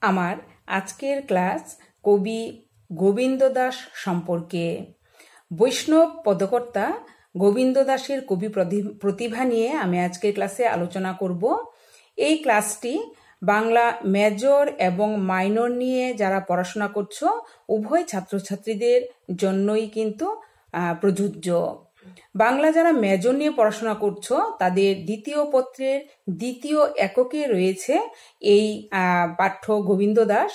আমার আজকের ক্লাস কবি গোবিন্দ দাস সম্পর্কে। বৈষ্ণব পদকর্তা গোবিন্দ দাসের কবি প্রতিভা নিয়ে আমি আজকের ক্লাসে আলোচনা করব। এই ক্লাসটি বাংলা মেজর এবং মাইনর নিয়ে যারা পড়াশোনা করছো উভয় ছাত্রছাত্রীদের জন্যই কিন্তু প্রযোজ্য। বাংলা যারা মেজর নিয়ে পড়াশোনা করছো তাদের দ্বিতীয় পত্রের দ্বিতীয় এককে রয়েছে এই পাঠ্য গোবিন্দ দাস,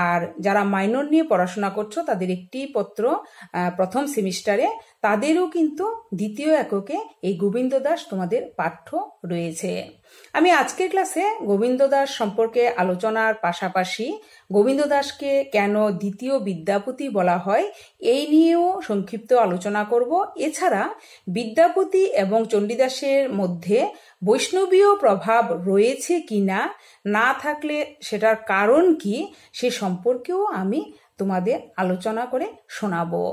আর যারা মাইনর নিয়ে পড়াশোনা করছো তাদের একটি পত্র প্রথম সেমিস্টারে, তাদেরও কিন্তু দ্বিতীয় এককে এই গোবিন্দ দাস তোমাদের পাঠ্য রয়েছে। আমি আজকের ক্লাসে গোবিন্দ দাস সম্পর্কে আলোচনার পাশাপাশি গোবিন্দ দাসকে কেন দ্বিতীয় বিদ্যাপতি বলা হয় এই নিয়েও সংক্ষিপ্ত আলোচনা করব। এছাড়া বিদ্যাপতি এবং চণ্ডীদাসের মধ্যে বৈষ্ণবীয় প্রভাব রয়েছে কিনা, না থাকলে সেটার কারণ কি, সে সম্পর্কেও আমি তোমাদের আলোচনা করে শোনাবো।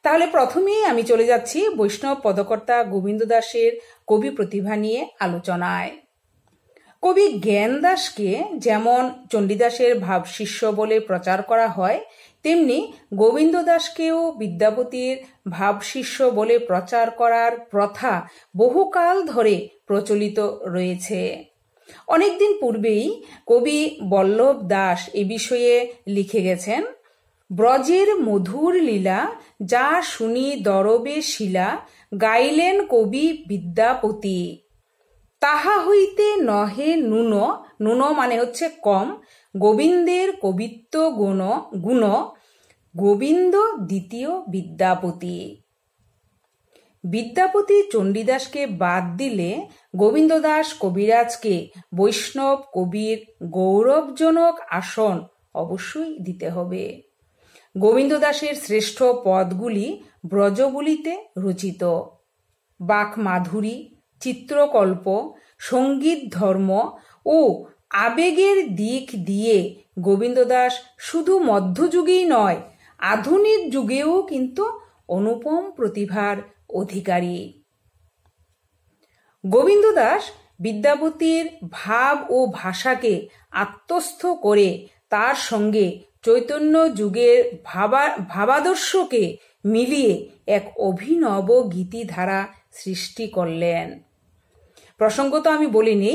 তাহলে প্রথমেই আমি চলে যাচ্ছি বৈষ্ণব পদকর্তা গোবিন্দ দাসের কবি প্রতিভা নিয়ে আলোচনায়। কবি জ্ঞান দাসকে যেমন চণ্ডীদাসের ভাব শিষ্য বলে প্রচার করা হয়, তেমনি গোবিন্দ দাসকেও বিদ্যাপতির ভাব শিষ্য বলে প্রচার করার প্রথা বহুকাল ধরে প্রচলিত রয়েছে। অনেকদিন পূর্বেই কবি বল্লভ দাস এ বিষয়ে লিখে গেছেন। ব্রজের মধুর লীলা যা শুনি দরবে শিলা, গাইলেন কবি বিদ্যাপতি। তাহা হইতে নহে নুন, নুন মানে হচ্ছে কম, গোবিন্দের কবিত্ব গুণ, গোবিন্দ দ্বিতীয় বিদ্যাপতি। বিদ্যাপতি চণ্ডীদাসকে বাদ দিলে গোবিন্দ দাস কবিরাজকে বৈষ্ণব কবির গৌরবজনক আসন অবশ্যই দিতে হবে। গোবিন্দ দাসের শ্রেষ্ঠ পদগুলি ব্রজবুলিতে রচিত। বাক মাধুরী, চিত্রকল্প, সঙ্গীত ধর্ম ও আবেগের দিক দিয়ে গোবিন্দ দাস শুধু মধ্যযুগেই নয়, আধুনিক যুগেও কিন্তু অনুপম প্রতিভার অধিকারী। গোবিন্দ দাস বিদ্যাপতির ভাব ও ভাষাকে আত্মস্থ করে তার সঙ্গে চৈতন্য যুগের ভাবাদর্শকে মিলিয়ে এক অভিনব গীতিধারা সৃষ্টি করলেন। প্রসঙ্গত আমি বলিনি,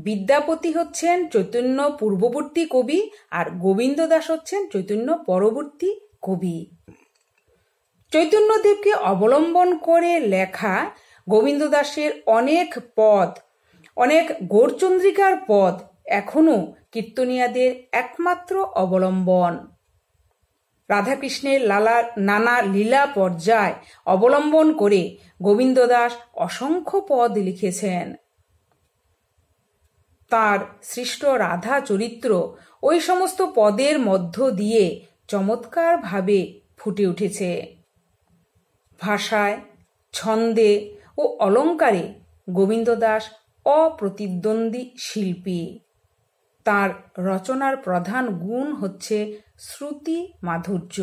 বিদ্যাপতি হচ্ছেন চৈতন্য পূর্ববর্তী কবি আর গোবিন্দ দাস হচ্ছেন চৈতন্য পরবর্তী কবি। চৈতন্যদেবকে অবলম্বন করে লেখা গোবিন্দ দাসের অনেক পদ, অনেক গৌরচন্দ্রিকার পদ এখনো কীর্তনিয়াদের একমাত্র অবলম্বন। রাধাকৃষ্ণের নানা লীলা পর্যায় অবলম্বন করে গোবিন্দ দাস অসংখ্য পদ লিখেছেন। তার সৃষ্ট রাধা চরিত্র ওই সমস্ত পদের মধ্য দিয়ে চমৎকারভাবে ফুটে উঠেছে। ভাষায়, ছন্দে ও অলঙ্কারে গোবিন্দ দাস অপ্রতিদ্বন্দ্বী শিল্পী। তার রচনার প্রধান গুণ হচ্ছে শ্রুতি মাধুর্য,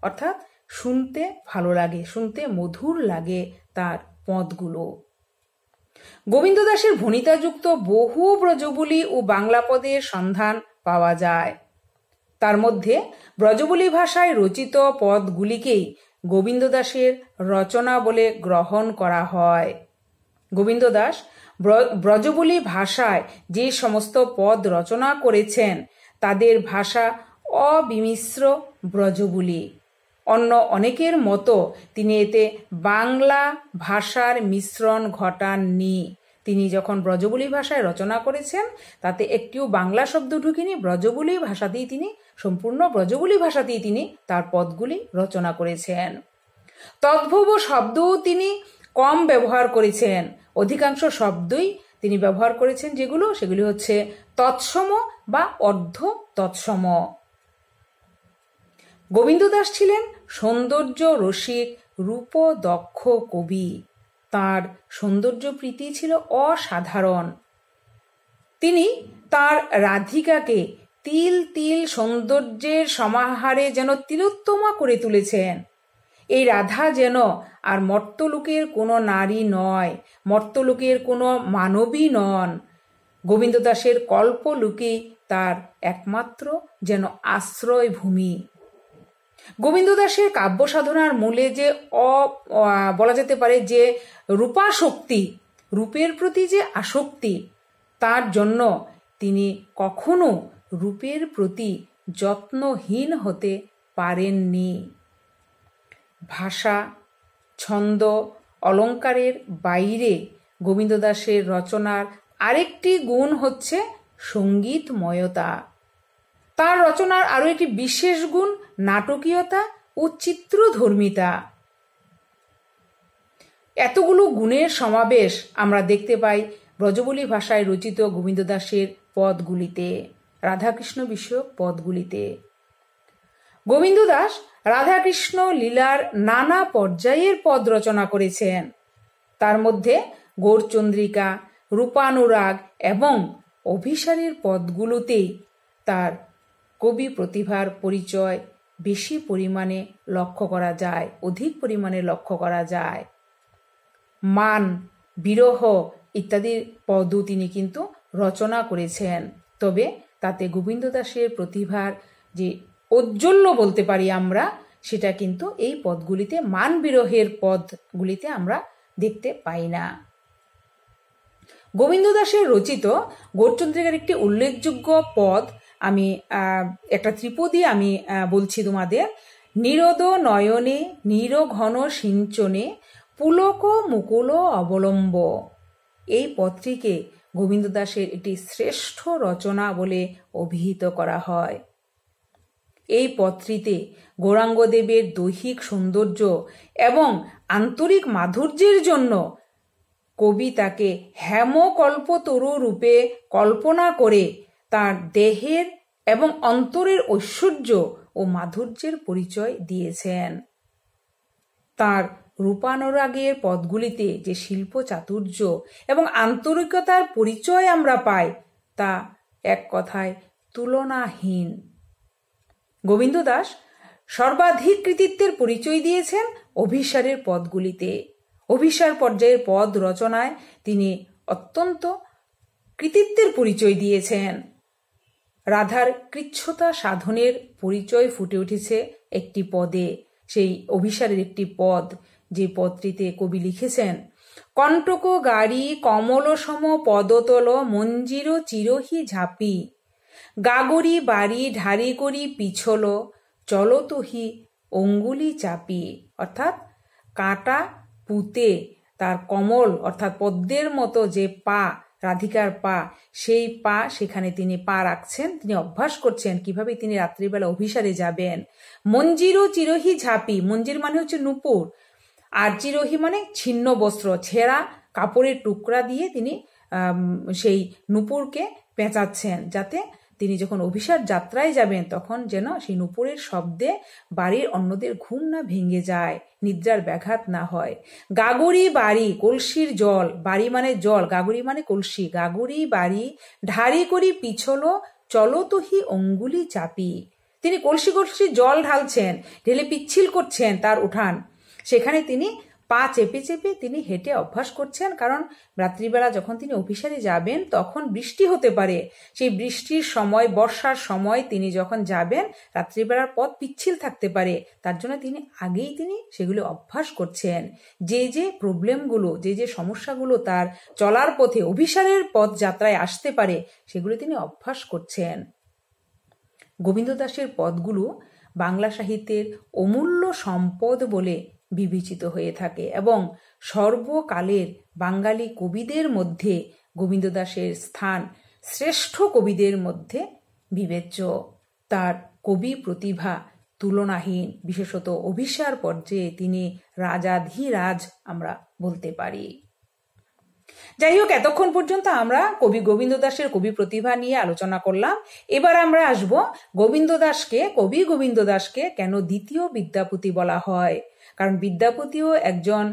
অর্থাৎ শুনতে ভালো লাগে, শুনতে মধুর লাগে তার পদগুলো। গোবিন্দ দাসের ভণিতাযুক্ত বহু ব্রজবুলি ও বাংলা পদের সন্ধান পাওয়া যায়। তার মধ্যে ব্রজবুলি ভাষায় রচিত পদগুলিকেই গোবিন্দ দাসের রচনা বলে গ্রহণ করা হয়। গোবিন্দ দাস ব্রজবুলি ভাষায় যে সমস্ত পদ রচনা করেছেন তাদের ভাষা অবিমিশ্র ব্রজবুলি। অন্য অনেকের মতো তিনি এতে বাংলা ভাষার মিশ্রণ ঘটাননি। তিনি যখন ব্রজবুলি ভাষায় রচনা করেছেন তাতে একটিও বাংলা শব্দ ঢুকেনি, ব্রজবুলি ভাষাতেই তিনি সম্পূর্ণ ব্রজবুলি ভাষাতেই তিনি তার পদগুলি রচনা করেছেন। তদ্ভব শব্দও তিনি কম ব্যবহার করেছেন। অধিকাংশ শব্দই তিনি ব্যবহার করেছেন সেগুলি হচ্ছে তৎসম বা অর্ধ তৎসম। গোবিন্দ দাস ছিলেন সৌন্দর্য রসিক, রূপ দক্ষ কবি। তার সৌন্দর্য প্রীতি ছিল অসাধারণ। তিনি তার রাধিকাকে তিল তিল সৌন্দর্যের সমাহারে যেন তিলোত্তমা করে তুলেছেন। এই রাধা যেন আর মর্তলোকের কোনো নারী নয়, মর্তলোকের কোনো মানবী নন। গোবিন্দ দাসের কল্পলোকেই তার একমাত্র যেন আশ্রয় ভূমি। গোবিন্দ দাসের কাব্য সাধনার মূলে যে বলা যেতে পারে যে রূপাসক্তি, রূপের প্রতি যে আসক্তি, তার জন্য তিনি কখনো রূপের প্রতি যত্নহীন হতে পারেননি। ভাষা, ছন্দ, অলঙ্কারের বাইরে গোবিন্দ দাসের রচনার আরেকটি গুণ হচ্ছে সঙ্গীতময়তা। তার রচনার আরো একটি বিশেষ গুণ নাটকীয়তা ও চিত্রধর্মিতা। এতগুলো গুণের সমাবেশ আমরা দেখতে পাই ব্রজবুলি ভাষায় রচিত গোবিন্দ দাসের পদগুলিতে, রাধাকৃষ্ণ বিষয়ক পদগুলিতে। গোবিন্দ দাস রাধাকৃষ্ণ লীলার নানা পর্যায়ের পদ রচনা করেছেন। তার মধ্যে গৌরচন্দ্রিকা, রূপানুরাগ এবং অভিসারের পদগুলোতেই তার কবি প্রতিভার পরিচয় বেশি পরিমাণে লক্ষ্য করা যায়, অধিক পরিমাণে লক্ষ্য করা যায়। মান, বিরহ ইত্যাদি পদও তিনি কিন্তু রচনা করেছেন। তবে তাতে গোবিন্দ দাসের প্রতিভার যে ঔজ্জ্বল্য বলতে পারি আমরা, সেটা কিন্তু এই পদগুলিতে, মান বিরহের পদগুলিতে আমরা দেখতে পাই না। গোবিন্দ দাসের রচিত গৌরচন্দ্রিকার একটি উল্লেখযোগ্য পদ আমি একটা ত্রিপদী আমি বলছি তোমাদের। নিরোদ নয়নে নিরঘন সিঞ্চনে পুলক মুকুল অবলম্ব। এই পদটিকে গোবিন্দ দাসের একটি শ্রেষ্ঠ রচনা বলে অভিহিত করা হয়। এই পদটিতে গৌরাঙ্গদেবের দৈহিক সৌন্দর্য এবং আন্তরিক মাধুর্যের জন্য কবি তাকে হেমকল্পতরু রূপে কল্পনা করে তার দেহের এবং অন্তরের ঐশ্বর্য ও মাধুর্যের পরিচয় দিয়েছেন। তার রূপানুরাগের পদগুলিতে যে শিল্প চাতুর্য এবং আন্তরিকতার পরিচয় আমরা পাই, তা এক কথায় তুলনাহীন। গোবিন্দ দাস সর্বাধিক কৃতিত্বের পরিচয় দিয়েছেন অভিসারের পদগুলিতে। অভিসার পর্যায়ের পদ রচনায় তিনি অত্যন্ত কৃতিত্বের পরিচয় দিয়েছেন। রাধার কৃচ্ছতা সাধনের পরিচয় ফুটে উঠেছে একটি পদে, সেই অভিসারের একটি পদ, যে পদটিতে কবি লিখেছেন, কণ্টক গাড়ি কমল সম পদতল মঞ্জির চিরহি ঝাপি, গাগরি বাড়ি ঢারি করি পিছল চলতহি অঙ্গুলি চাপি। অর্থাৎ কাঁটা পুঁতে তার কমল অর্থাৎ পদ্মের মতো যে পা, রাধিকার পা, সেই পা সেখানে তিনি পা রাখছেন, তিনি অভ্যাস করছেন কিভাবে তিনি রাত্রিবেলা অভিসারে যাবেন। মঞ্জিরও চিরহি ঝাপি, মঞ্জির মানে হচ্ছে নূপুর, আর চিরহি মানে ছিন্ন বস্ত্র, ছেঁড়া কাপড়ের টুকরা দিয়ে তিনি সেই নূপুরকে পেঁচাচ্ছেন, যাতে তিনি যখন অভিসার যাত্রায় যাবেন তখন যেন সেই নূপুরের শব্দে বাড়ির অন্যদের ঘুম না ভেঙে যায়, নিদ্রার ব্যাঘাত না হয়। গাগরি বাড়ি, কলসির জল, বাড়ি মানে জল, গাগরি মানে কলসি, গাগরি বাড়ি ঢারি করি পিছল চলতহি অঙ্গুলি চাপি। তিনি কলসি কলসি জল ঢালছেন, ঢেলে পিচ্ছিল করছেন তার উঠান, সেখানে তিনি পা চেপে চেপে তিনি হেঁটে অভ্যাস করছেন। কারণ রাত্রিবেলা যখন তিনি অভিসারে যাবেন তখন বৃষ্টি হতে পারে, সেই বৃষ্টির সময়, বর্ষার সময় তিনি যখন যাবেন রাত্রিবেলার পথ পিচ্ছিল থাকতে পারে, তার জন্য তিনি আগেই সেগুলো অভ্যাস করছেন। যে যে প্রবলেমগুলো, যে যে সমস্যাগুলো তার চলার পথে অভিসারের পথ যাত্রায় আসতে পারে, সেগুলো তিনি অভ্যাস করছেন। গোবিন্দ দাসের পদগুলো বাংলা সাহিত্যের অমূল্য সম্পদ বলে বিবেচিত হয়ে থাকে এবং সর্বকালের বাঙালি কবিদের মধ্যে গোবিন্দ দাসের স্থান শ্রেষ্ঠ কবিদের মধ্যে বিবেচ্য। তার কবি প্রতিভা তুলনাহীন, বিশেষত অভিসার পর্যায়ে তিনি রাজাধিরাজ আমরা বলতে পারি। যাই হোক, এতক্ষণ পর্যন্ত আমরা কবি গোবিন্দ দাসের কবি প্রতিভা নিয়ে আলোচনা করলাম। এবার আমরা আসব কবি গোবিন্দ দাসকে কেন দ্বিতীয় বিদ্যাপতি বলা হয়। কারণ বিদ্যাপতিও একজন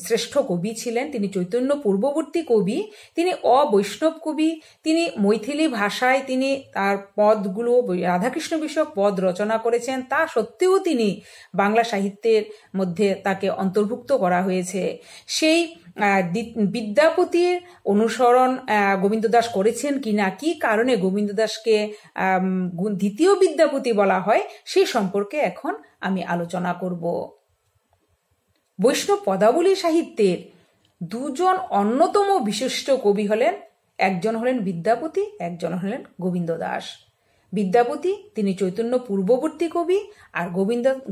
শ্রেষ্ঠ কবি ছিলেন, তিনি চৈতন্য পূর্ববর্তী কবি, তিনি অবৈষ্ণব কবি, তিনি মৈথিলী ভাষায় তিনি তার পদগুলো, রাধাকৃষ্ণ বিষয়ক পদ রচনা করেছেন। তা সত্ত্বেও তিনি বাংলা সাহিত্যের মধ্যে তাকে অন্তর্ভুক্ত করা হয়েছে। সেই বিদ্যাপতির অনুসরণ গোবিন্দ দাস করেছেন কিনা, কি কারণে গোবিন্দ দাসকে দ্বিতীয় বিদ্যাপতি বলা হয়, সেই সম্পর্কে এখন আমি আলোচনা করব। বৈষ্ণব পদাবলী সাহিত্যের দুজন অন্যতম বিশিষ্ট কবি হলেন, একজন হলেন বিদ্যাপতি, একজন হলেন গোবিন্দ দাস। বিদ্যাপতি তিনি চৈতন্য পূর্ববর্তী কবি, আর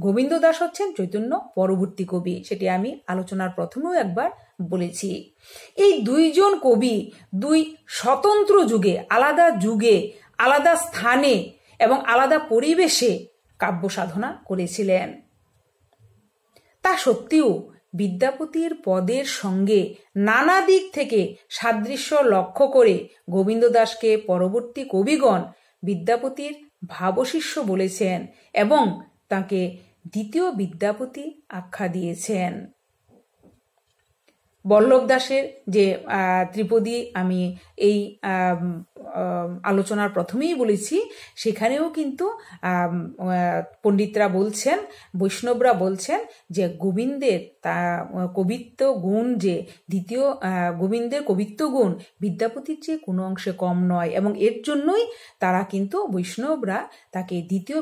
গোবিন্দ দাস হচ্ছেন চৈতন্য পরবর্তী কবি। সেটি আমি আলোচনার প্রথমেও একবার বলেছি। এই দুইজন কবি দুই স্বতন্ত্র যুগে, আলাদা স্থানে এবং আলাদা পরিবেশে কাব্য সাধনা করেছিলেন। তা সত্ত্বেও বিদ্যাপতির পদের সঙ্গে নানা দিক থেকে সাদৃশ্য লক্ষ্য করে গোবিন্দ দাসকে পরবর্তী কবিগণ বিদ্যাপতির ভাবশিষ্য বলেছেন এবং তাকে দ্বিতীয় বিদ্যাপতি আখ্যা দিয়েছেন। বল্লভ দাসের যে ত্রিপদী আমি এই আলোচনার প্রথমেই বলেছি, সেখানেও কিন্তু পণ্ডিতরা বলছেন, বৈষ্ণবরা বলছেন যে গোবিন্দের কবিত্ব গুণ, যে দ্বিতীয় গোবিন্দের কবিত্ব গুণ বিদ্যাপতির চেয়ে কোনো অংশে কম নয়, এবং এর জন্যই তারা কিন্তু বৈষ্ণবরা তাকে দ্বিতীয়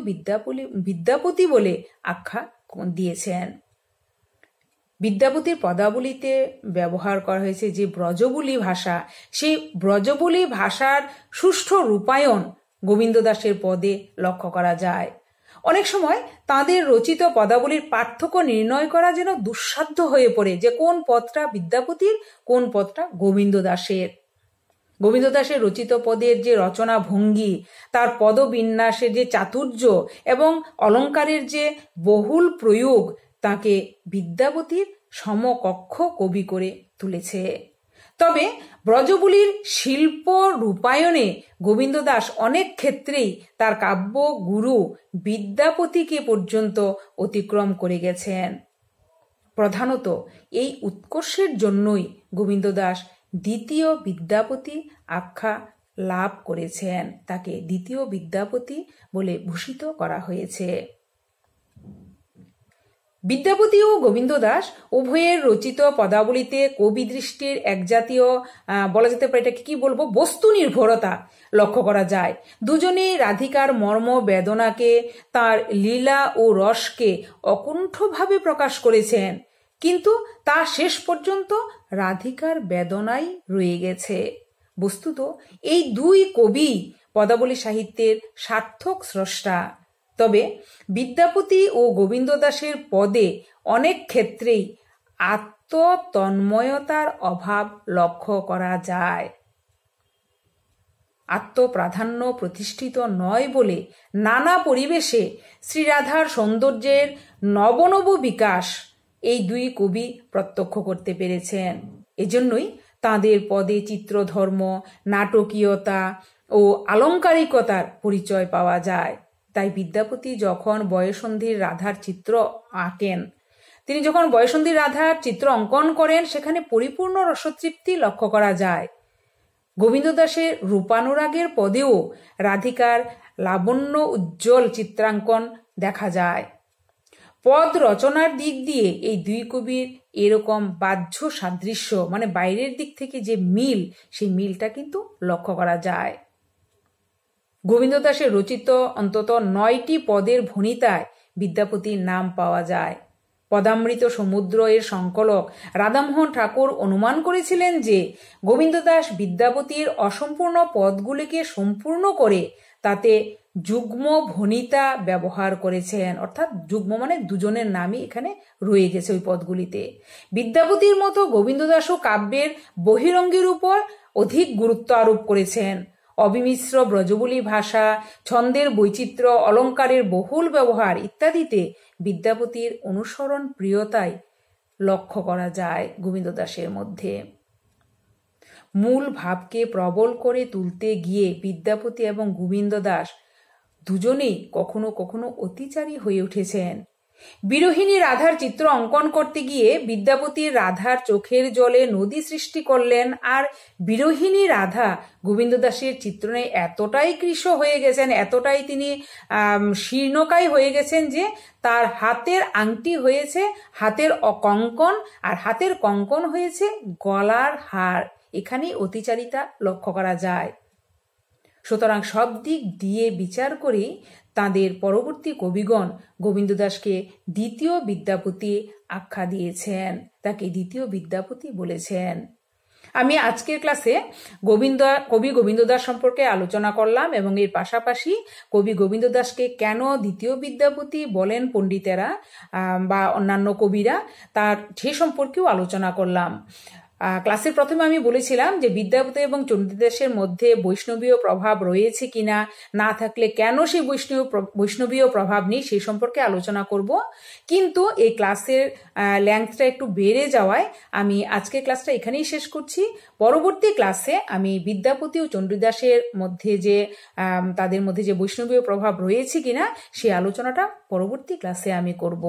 বিদ্যাপতি বলে আখ্যা দিয়েছেন। বিদ্যাপতির পদাবলীতে ব্যবহার করা হয়েছে যে ব্রজবুলি ভাষা, সেই ব্রজবুলি ভাষার সুষ্ঠু রূপায়ণ গোবিন্দ দাসের পদে লক্ষ্য করা যায়। অনেক সময় তাদের রচিত পদাবলীর পার্থক্য নির্ণয় করা যেন দুঃসাধ্য হয়ে পড়ে, যে কোন পদটা বিদ্যাপতির, কোন পদটা গোবিন্দ দাসের। গোবিন্দ দাসের রচিত পদের যে রচনা ভঙ্গি, তার পদবিন্যাসের যে চাতুর্য এবং অলঙ্কারের যে বহুল প্রয়োগ তাকে বিদ্যাপতির সমকক্ষ কবি করে তুলেছে। তবে ব্রজবুলির শিল্প রূপায়ণে গোবিন্দ দাস অনেক ক্ষেত্রেই তার কাব্য গুরু বিদ্যাপতিকে পর্যন্ত অতিক্রম করে গেছেন। প্রধানত এই উৎকর্ষের জন্যই গোবিন্দ দাস দ্বিতীয় বিদ্যাপতি আখ্যা লাভ করেছেন, তাকে দ্বিতীয় বিদ্যাপতি বলে ভূষিত করা হয়েছে। বিদ্যাপতি ও গোবিন্দ দাস উভয়ের রচিত পদাবলীতে কবি দৃষ্টির এক জাতীয় বলা যেতে পারে, এটাকে কি বলবো, বস্তু নির্ভরতা লক্ষ্য করা যায়। দুজনেই রাধিকার মর্ম বেদনাকে, তার লীলা ও রসকে অকুণ্ঠভাবে প্রকাশ করেছেন, কিন্তু তা শেষ পর্যন্ত রাধিকার বেদনাই রয়ে গেছে। বস্তুত এই দুই কবি পদাবলী সাহিত্যের সার্থক স্রষ্টা। তবে বিদ্যাপতি ও গোবিন্দ দাসের পদে অনেক ক্ষেত্রেই আত্মতন্ময়তার অভাব লক্ষ্য করা যায়। আত্মপ্রাধান্য প্রতিষ্ঠিত নয় বলে নানা পরিবেশে শ্রীরাধার সৌন্দর্যের নব বিকাশ এই দুই কবি প্রত্যক্ষ করতে পেরেছেন। এজন্যই তাঁদের পদে চিত্রধর্ম, নাটকীয়তা ও আলংকারিকতার পরিচয় পাওয়া যায়। তাই বিদ্যাপতি যখন বয়ঃসন্ধির রাধার চিত্র আঁকেন, তিনি যখন বয়ঃসন্ধির রাধার চিত্র অঙ্কন করেন, সেখানে পরিপূর্ণ রসতৃপ্তি লক্ষ্য করা যায়। গোবিন্দ দাসের রূপানুরাগের পদেও রাধিকার লাবণ্য উজ্জ্বল চিত্রাঙ্কন দেখা যায়। পদ রচনার দিক দিয়ে এই দুই কবির এরকম বাহ্য সাদৃশ্য, মানে বাইরের দিক থেকে যে মিল, সেই মিলটা কিন্তু লক্ষ্য করা যায়। গোবিন্দ দাসের রচিত অন্তত 9টি পদের ভণিতায় বিদ্যাপতির নাম পাওয়া যায়। পদামৃত সমুদ্র এর সংকলক রাধামোহন ঠাকুর অনুমান করেছিলেন যে গোবিন্দ দাস বিদ্যাপতির অসম্পূর্ণ পদগুলিকে সম্পূর্ণ করে তাতে যুগ্ম ভণিতা ব্যবহার করেছেন, অর্থাৎ যুগ্ম মানে দুজনের নামই এখানে রয়ে গেছে ওই পদগুলিতে। বিদ্যাপতির মতো গোবিন্দ দাসও কাব্যের বহিরঙ্গের উপর অধিক গুরুত্ব আরোপ করেছেন। অবিমিশ্র ব্রজবুলি ভাষা, ছন্দের বৈচিত্র্য, অলঙ্কারের বহুল ব্যবহার ইত্যাদিতে বিদ্যাপতির অনুসরণ প্রিয়তাই লক্ষ্য করা যায় গোবিন্দ দাসের মধ্যে। মূল ভাবকে প্রবল করে তুলতে গিয়ে বিদ্যাপতি এবং গোবিন্দ দাস দুজনেই কখনো কখনো অতিচারী হয়ে উঠেছেন। বিরোহিণী রাধার চিত্র অঙ্কন করতে গিয়ে বিদ্যাপতি রাধার চোখের জলে নদী সৃষ্টি করলেন, আর বিরোহিণী রাধা গোবিন্দ দাসের চিত্রণে এতটাই কৃশ হয়ে গেছেন, এতটাই তিনি শীর্ণকায় হয়ে গেছেন যে তার হাতের আংটি হয়েছে হাতের কঙ্কন, আর হাতের কঙ্কন হয়েছে গলার হার। এখানেই অতিচারিতা লক্ষ্য করা যায়। সুতরাং সব দিক দিয়ে বিচার করে তাঁদের পরবর্তী কবিগণ গোবিন্দ দাসকে দ্বিতীয় বিদ্যাপতি আখ্যা দিয়েছেন, তাকে দ্বিতীয় বিদ্যাপতি বলেছেন। আমি আজকের ক্লাসে কবি গোবিন্দ দাস সম্পর্কে আলোচনা করলাম এবং এর পাশাপাশি কবি গোবিন্দ দাসকে কেন দ্বিতীয় বিদ্যাপতি বলেন পণ্ডিতেরা বা অন্যান্য কবিরা, তার সে সম্পর্কেও আলোচনা করলাম। ক্লাসের প্রথমে আমি বলেছিলাম যে বিদ্যাপতি এবং চণ্ডীদাসের মধ্যে বৈষ্ণবীয় প্রভাব রয়েছে কিনা, না থাকলে কেন সেই বৈষ্ণবীয় প্রভাব নেই সেই সম্পর্কে আলোচনা করব। কিন্তু এই ক্লাসের লেন্থটা একটু বেড়ে যাওয়ায় আমি আজকের ক্লাসটা এখানেই শেষ করছি। পরবর্তী ক্লাসে আমি বিদ্যাপতি ও চণ্ডীদাসের মধ্যে যে তাদের মধ্যে যে বৈষ্ণবীয় প্রভাব রয়েছে কিনা সেই আলোচনাটা পরবর্তী ক্লাসে আমি করব।